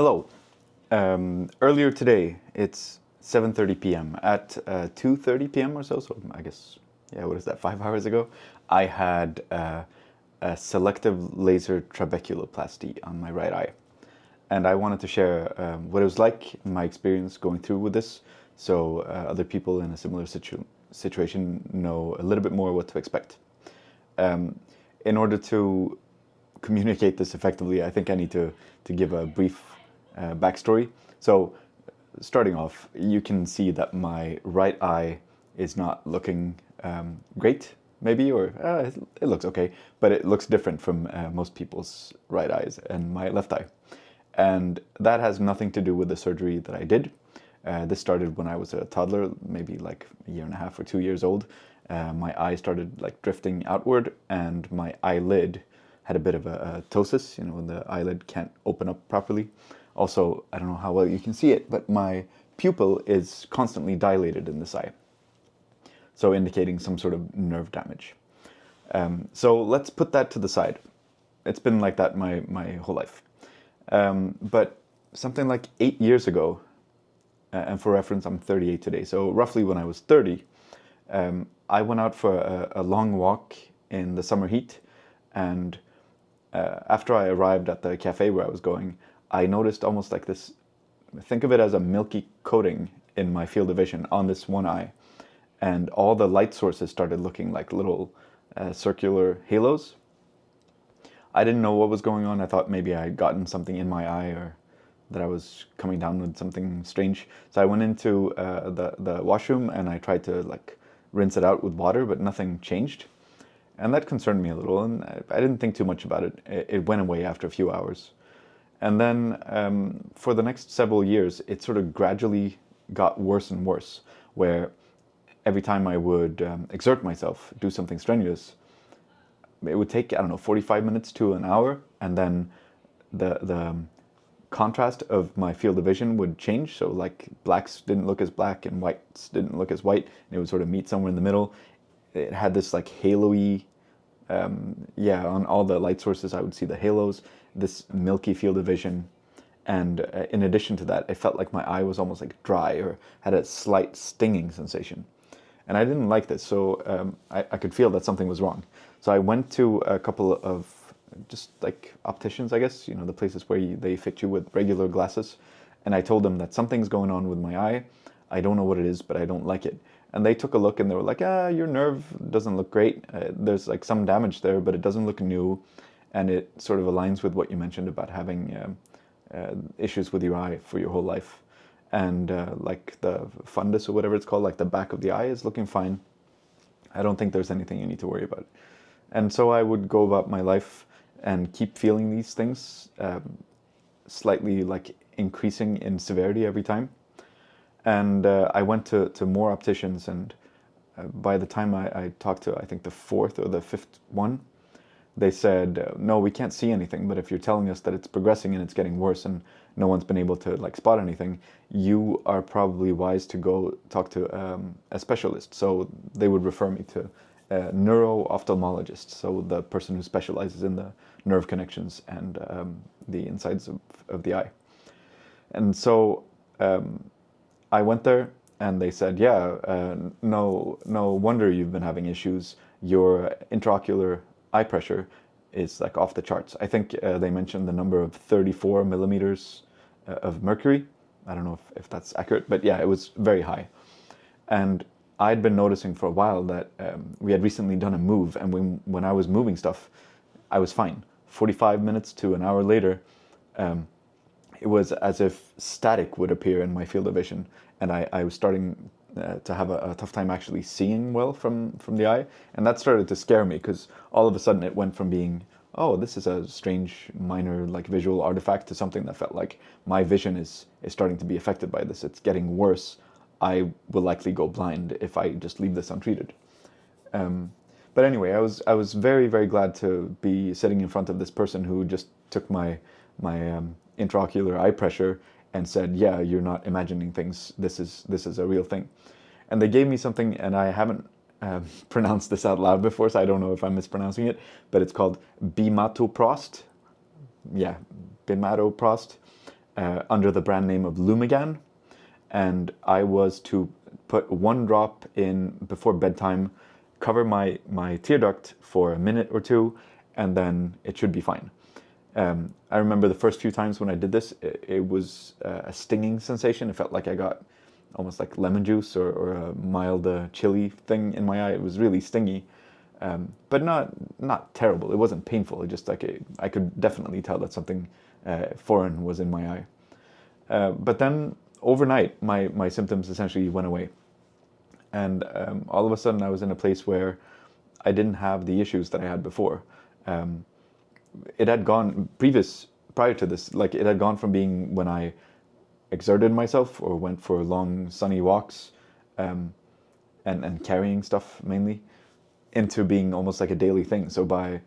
Hello. Earlier today, it's 7:30 p.m. At 2:30 p.m. or so, I guess, yeah, what is that, 5 hours ago, I had a selective laser trabeculoplasty on my right eye. And I wanted to share what it was like, my experience going through with this, so other people in a similar situation know a little bit more what to expect. In order to communicate this effectively, I think I need to give a brief backstory. So, starting off, you can see that my right eye is not looking great, maybe, or it looks okay, but it looks different from most people's right eyes and my left eye. And that has nothing to do with the surgery that I did. This started when I was a toddler, maybe like a year and a half or 2 years old. My eye started like drifting outward, and my eyelid had a bit of a ptosis, when the eyelid can't open up properly. Also, I don't know how well you can see it, but my pupil is constantly dilated in this eye, so indicating some sort of nerve damage. So let's put that to the side. It's been like that my whole life. But something like 8 years ago, and for reference, I'm 38 today, so roughly when I was 30, I went out for a long walk in the summer heat, and after I arrived at the cafe where I was going, I noticed almost like this, think of it as a milky coating in my field of vision on this one eye, and all the light sources started looking like little circular halos. I didn't know what was going on. I thought maybe I had gotten something in my eye, or that I was coming down with something strange. So I went into the washroom and I tried to like rinse it out with water, but nothing changed. And that concerned me a little, and I didn't think too much about it. It went away after a few hours. And then for the next several years, it sort of gradually got worse and worse, where every time I would exert myself, do something strenuous, it would take, I don't know, 45 minutes to an hour, and then the contrast of my field of vision would change. So like blacks didn't look as black and whites didn't look as white, and it would sort of meet somewhere in the middle. It had this like halo-y, on all the light sources I would see the halos, this milky field of vision. And in addition to that, I felt like my eye was almost like dry, or had a slight stinging sensation. And I didn't like this, so I could feel that something was wrong. So I went to a couple of just like opticians, I guess, the places where they fit you with regular glasses. And I told them that something's going on with my eye. I don't know what it is, but I don't like it. And they took a look and they were like, your nerve doesn't look great. There's like some damage there, but it doesn't look new. And it sort of aligns with what you mentioned about having issues with your eye for your whole life. And like the fundus or whatever it's called, like the back of the eye is looking fine. I don't think there's anything you need to worry about. And so I would go about my life and keep feeling these things, slightly like increasing in severity every time. And I went to more opticians, and by the time I talked to, I think, the fourth or the fifth one, they said, no, we can't see anything, but if you're telling us that it's progressing and it's getting worse and no one's been able to like spot anything, you are probably wise to go talk to a specialist. So they would refer me to a neuro-ophthalmologist, so the person who specializes in the nerve connections and the insides of the eye. And so I went there, and they said, no wonder you've been having issues. Your intraocular eye pressure is like off the charts. I think they mentioned the number of 34 millimeters of mercury. I don't know if that's accurate, but yeah, it was very high. And I'd been noticing for a while that we had recently done a move, and when I was moving stuff, I was fine. 45 minutes to an hour later, it was as if static would appear in my field of vision, and I was starting to have a tough time actually seeing well from the eye, and that started to scare me, because all of a sudden it went from being, oh, this is a strange minor like visual artifact, to something that felt like my vision is starting to be affected by this. It's getting worse. I will likely go blind if I just leave this untreated. But anyway, I was very, very glad to be sitting in front of this person who just took my intraocular eye pressure and said, yeah, you're not imagining things. This is a real thing. And they gave me something, and I haven't pronounced this out loud before, so I don't know if I'm mispronouncing it, but it's called Bimatoprost. Yeah, Bimatoprost. under the brand name of Lumigan, and I was to put 1 drop in before bedtime, cover my tear duct for a minute or two, and then it should be fine. I remember the first few times when I did this, it was a stinging sensation. It felt like I got almost like lemon juice or a mild chili thing in my eye. It was really stingy, but not terrible. It wasn't painful. It just like I could definitely tell that something foreign was in my eye. But then overnight, my symptoms essentially went away, and all of a sudden I was in a place where I didn't have the issues that I had before. It had gone prior to this, like it had gone from being when I exerted myself or went for long sunny walks, and carrying stuff mainly, into being almost like a daily thing. So by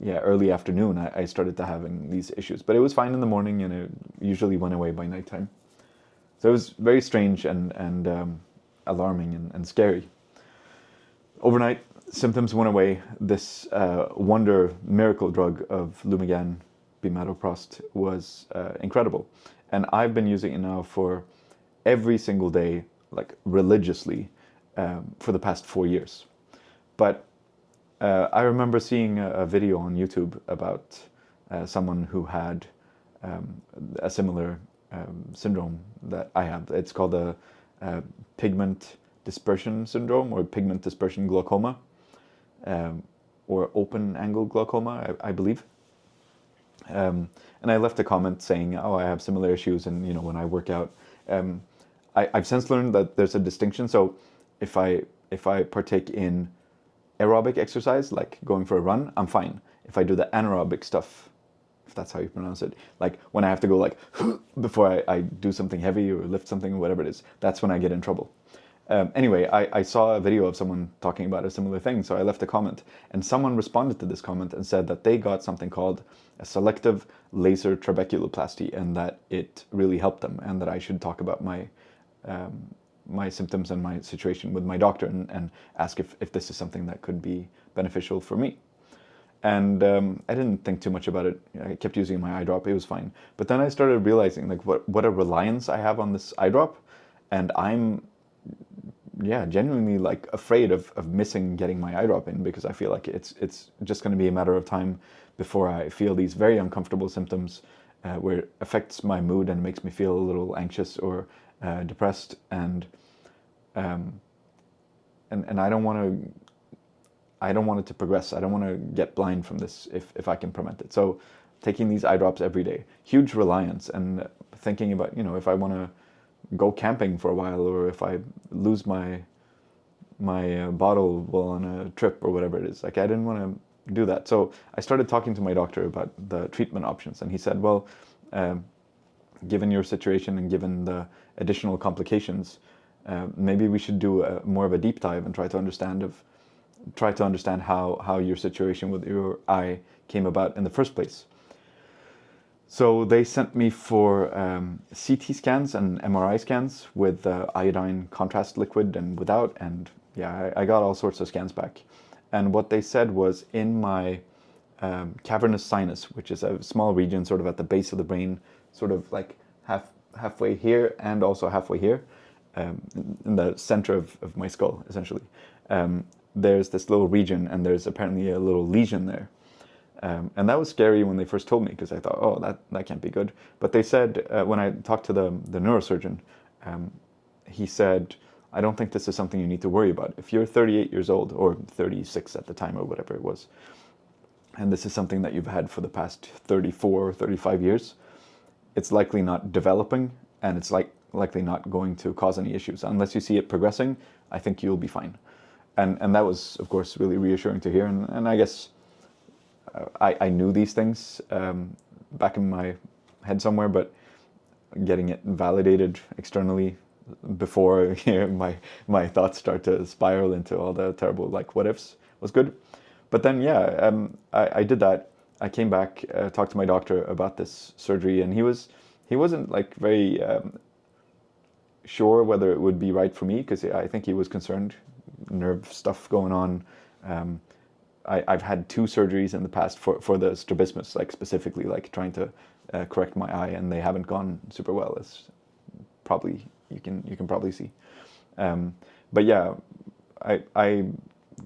early afternoon, I started to having these issues, but it was fine in the morning, and it usually went away by nighttime. So it was very strange and alarming and scary. Overnight, symptoms went away. This wonder miracle drug of Lumigan, Bimatoprost, was incredible. And I've been using it now for every single day, like religiously, for the past 4 years. But I remember seeing a video on YouTube about someone who had a similar syndrome that I have. It's called a Pigment Dispersion Syndrome, or Pigment Dispersion Glaucoma, or open angle glaucoma, I believe. And I left a comment saying, "Oh, I have similar issues, and when I work out." I've since learned that there's a distinction. So if I partake in aerobic exercise, like going for a run, I'm fine. If I do the anaerobic stuff, if that's how you pronounce it, like when I have to go like before I do something heavy or lift something, whatever it is, that's when I get in trouble. Anyway, I saw a video of someone talking about a similar thing, so I left a comment, and someone responded to this comment and said that they got something called a Selective Laser Trabeculoplasty, and that it really helped them, and that I should talk about my symptoms and my situation with my doctor, and ask if this is something that could be beneficial for me. And I didn't think too much about it. I kept using my eye drop. It was fine. But then I started realizing like what a reliance I have on this eye drop, and I'm genuinely like afraid of missing getting my eye drop in, because I feel like it's just going to be a matter of time before I feel these very uncomfortable symptoms, where it affects my mood and makes me feel a little anxious or depressed, and I don't want it to progress. I don't want to get blind from this if I can prevent it. So taking these eye drops every day, huge reliance, and thinking about if I want to go camping for a while, or if I lose my bottle while on a trip or whatever it is. Like I didn't want to do that. So I started talking to my doctor about the treatment options, and he said, well, given your situation and given the additional complications, maybe we should do more of a deep dive and try to understand how your situation with your eye came about in the first place. So they sent me for CT scans and MRI scans with iodine contrast liquid and without, and I got all sorts of scans back. And what they said was, in my cavernous sinus, which is a small region sort of at the base of the brain, sort of like halfway here and also halfway here, in the center of my skull, essentially. There's this little region, and there's apparently a little lesion there. And that was scary when they first told me, because I thought, oh, that can't be good. But they said, when I talked to the neurosurgeon, he said, I don't think this is something you need to worry about. If you're 38 years old, or 36 at the time, or whatever it was, and this is something that you've had for the past 34 or 35 years, it's likely not developing, and it's likely not going to cause any issues. Unless you see it progressing, I think you'll be fine. And that was, of course, really reassuring to hear. And I guess I knew these things back in my head somewhere, but getting it validated externally before my thoughts start to spiral into all the terrible what ifs was good. But then I did that. I came back, talked to my doctor about this surgery, and he wasn't like very sure whether it would be right for me, because I think he was concerned, nerve stuff going on. I've had 2 surgeries in the past for the strabismus, like specifically like trying to correct my eye, and they haven't gone super well, as probably you can probably see. But yeah, I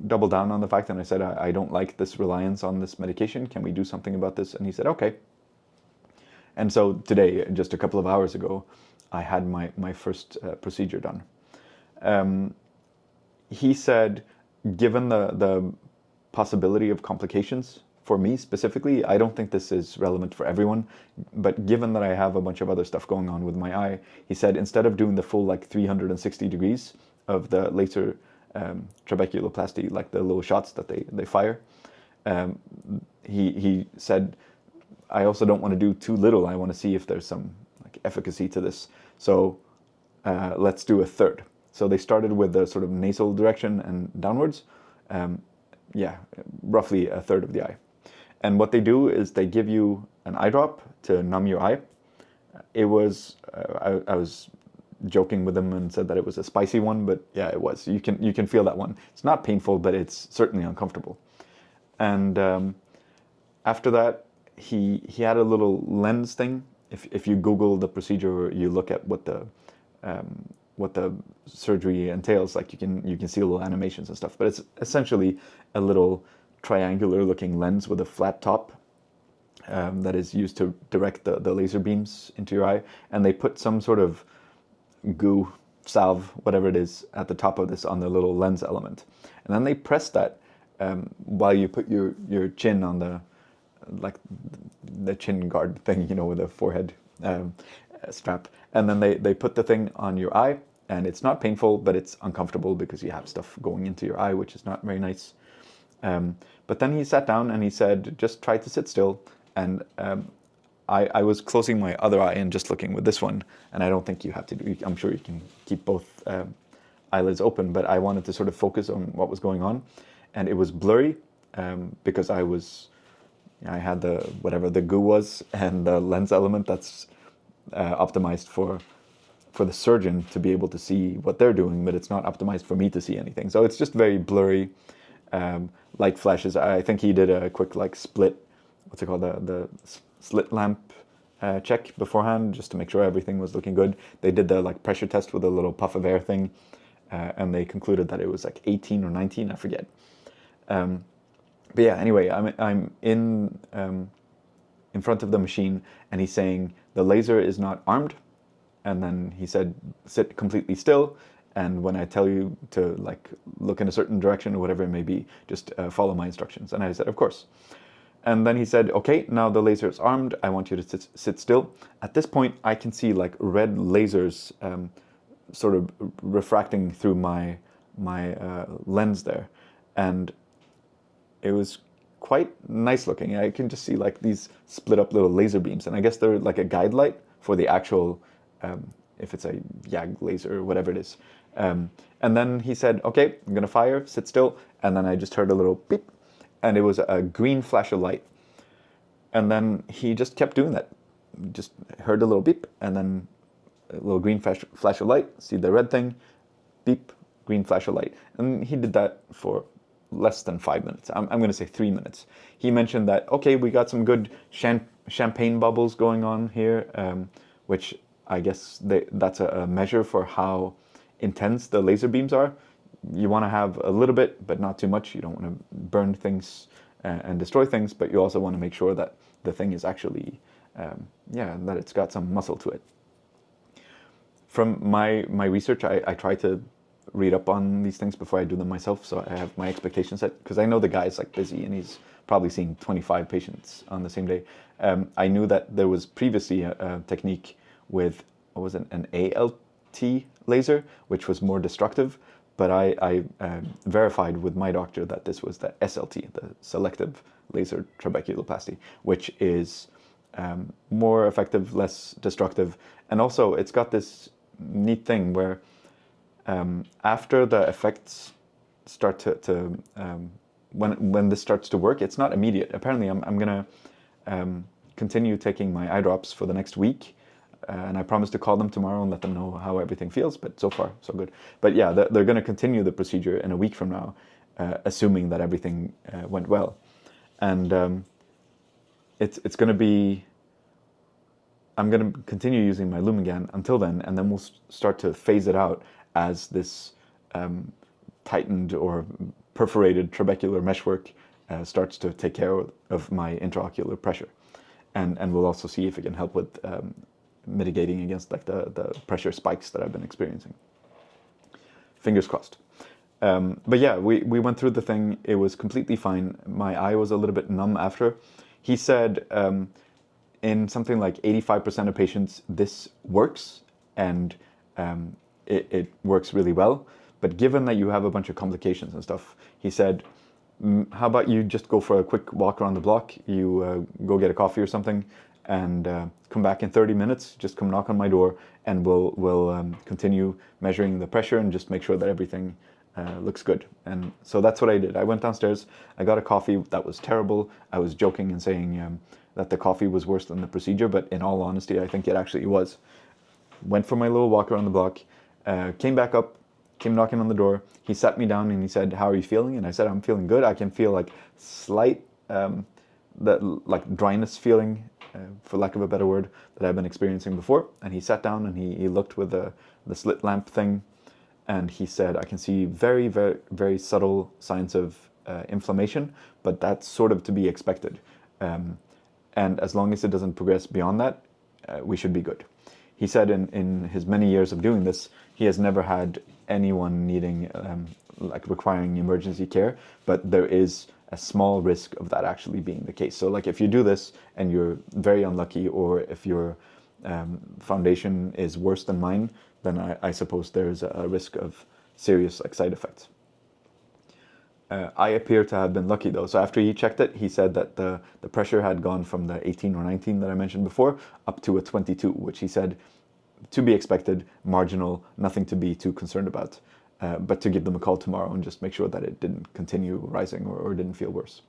doubled down on the fact, and I said, I don't like this reliance on this medication. Can we do something about this? And he said, okay. And so today, just a couple of hours ago, I had my first procedure done. He said, given the possibility of complications, for me specifically, I don't think this is relevant for everyone, but given that I have a bunch of other stuff going on with my eye, he said, instead of doing the full like 360 degrees of the laser trabeculoplasty, like the little shots that they fire, he said, I also don't want to do too little. I want to see if there's some like efficacy to this. So let's do a third. So they started with the sort of nasal direction and downwards. Yeah, roughly a third of the eye. And what they do is they give you an eye drop to numb your eye. It was, I was joking with them and said that it was a spicy one, but yeah, it was. You can feel that one. It's not painful, but it's certainly uncomfortable. And after that, he had a little lens thing. If you Google the procedure, you look at what the surgery entails, like you can see little animations and stuff. But it's essentially a little triangular looking lens with a flat top that is used to direct the laser beams into your eye. And they put some sort of goo, salve, whatever it is, at the top of this on the little lens element. And then they press that while you put your chin on the chin guard thing, with the forehead strap. And then they put the thing on your eye, and it's not painful, but it's uncomfortable because you have stuff going into your eye, which is not very nice. But then he sat down and he said, just try to sit still. And I was closing my other eye and just looking with this one. And I don't think you have to do, I'm sure you can keep both eyelids open, but I wanted to sort of focus on what was going on. And it was blurry because I had whatever the goo was, and the lens element that's optimized for the surgeon to be able to see what they're doing, but it's not optimized for me to see anything. So it's just very blurry. Light flashes. I think he did a quick like split, what's it called, the slit lamp check beforehand, just to make sure everything was looking good. They did the like pressure test with a little puff of air thing, and they concluded that it was like 18 or 19, I forget. But yeah, anyway, I'm in front of the machine, and he's saying the laser is not armed, and then he said sit completely still, and when I tell you to like look in a certain direction or whatever it may be, just follow my instructions. And I said, of course. And then he said, okay, now the laser is armed. I want you to sit still. At this point, I can see like red lasers sort of refracting through my lens there, and it was quite nice looking. I can just see like these split up little laser beams, and I guess they're like a guide light for the actual, if it's a YAG laser or whatever it is. And then he said, okay, I'm gonna fire, sit still. And then I just heard a little beep, and it was a green flash of light. And then he just kept doing that. Just heard a little beep, and then a little green flash of light, see the red thing, beep, green flash of light. And he did that for less than 5 minutes. I'm going to say 3 minutes. He mentioned that, okay, we got some good champagne bubbles going on here, which I guess that's a measure for how intense the laser beams are. You want to have a little bit, but not too much. You don't want to burn things and destroy things, but you also want to make sure that the thing is actually, that it's got some muscle to it. From my research, I try to read up on these things before I do them myself, so I have my expectations set, because I know the guy's like busy and he's probably seeing 25 patients on the same day. I knew that there was previously a technique with, what was it, an ALT laser, which was more destructive, but I verified with my doctor that this was the SLT, the Selective Laser Trabeculoplasty, which is more effective, less destructive, and also it's got this neat thing where after the effects start to when this starts to work, it's not immediate. Apparently, I'm gonna continue taking my eye drops for the next week, and I promise to call them tomorrow and let them know how everything feels. But so far, so good. But yeah, they're gonna continue the procedure in a week from now, assuming that everything went well, and it's gonna be I'm going to continue using my Lumigan until then, and then we'll start to phase it out as this tightened or perforated trabecular meshwork starts to take care of my intraocular pressure. And we'll also see if it can help with mitigating against like the pressure spikes that I've been experiencing. Fingers crossed. But yeah, we went through the thing. It was completely fine. My eye was a little bit numb after. He said in something like 85% of patients, this works, and it works really well. But given that you have a bunch of complications and stuff, he said, how about you just go for a quick walk around the block, you go get a coffee or something, and come back in 30 minutes, just come knock on my door, and we'll continue measuring the pressure and just make sure that everything looks good. And so that's what I did. I went downstairs, I got a coffee that was terrible. I was joking and saying that the coffee was worse than the procedure, but in all honesty, I think it actually was. Went for my little walk around the block, came back up, came knocking on the door. He sat me down and he said, how are you feeling? And I said, I'm feeling good. I can feel like slight, like dryness feeling, for lack of a better word, that I've been experiencing before. And he sat down and he looked with the slit lamp thing, and he said, I can see very, very, very subtle signs of inflammation, but that's sort of to be expected. And as long as it doesn't progress beyond that, we should be good. He said in his many years of doing this, he has never had anyone needing, like requiring emergency care, but there is a small risk of that actually being the case. So like if you do this and you're very unlucky, or if your foundation is worse than mine, then I suppose there's a risk of serious like side effects. I appear to have been lucky though. So after he checked it, he said that the pressure had gone from the 18 or 19 that I mentioned before up to a 22, which he said to be expected, marginal, nothing to be too concerned about, but to give them a call tomorrow and just make sure that it didn't continue rising or didn't feel worse.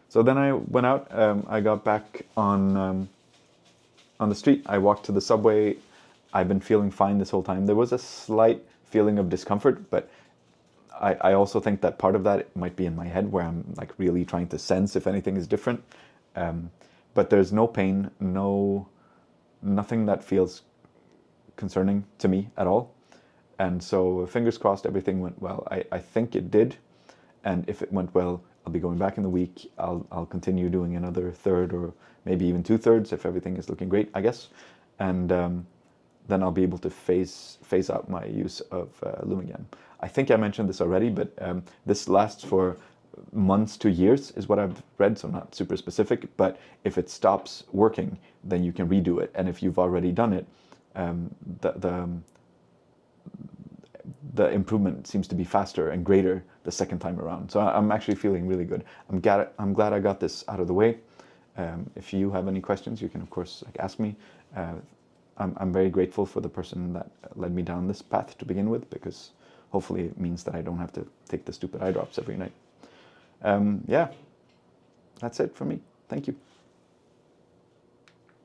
So then I went out, I got back on the street, I walked to the subway. I've been feeling fine this whole time. There was a slight feeling of discomfort, but I also think that part of that might be in my head, where I'm like really trying to sense if anything is different. But there's no pain, nothing that feels concerning to me at all. And so fingers crossed everything went well. I think it did. And if it went well, I'll be going back in the week. I'll continue doing another third or maybe even 2/3 if everything is looking great, I guess. And then I'll be able to phase out my use of Lumigan. I think I mentioned this already, but this lasts for months to years is what I've read, so not super specific. But if it stops working, then you can redo it. And if you've already done it, the improvement seems to be faster and greater the second time around. So I'm actually feeling really good. I'm glad I got this out of the way. If you have any questions, you can of course like ask me. I'm very grateful for the person that led me down this path to begin with, because hopefully it means that I don't have to take the stupid eye drops every night. Yeah, that's it for me. Thank you.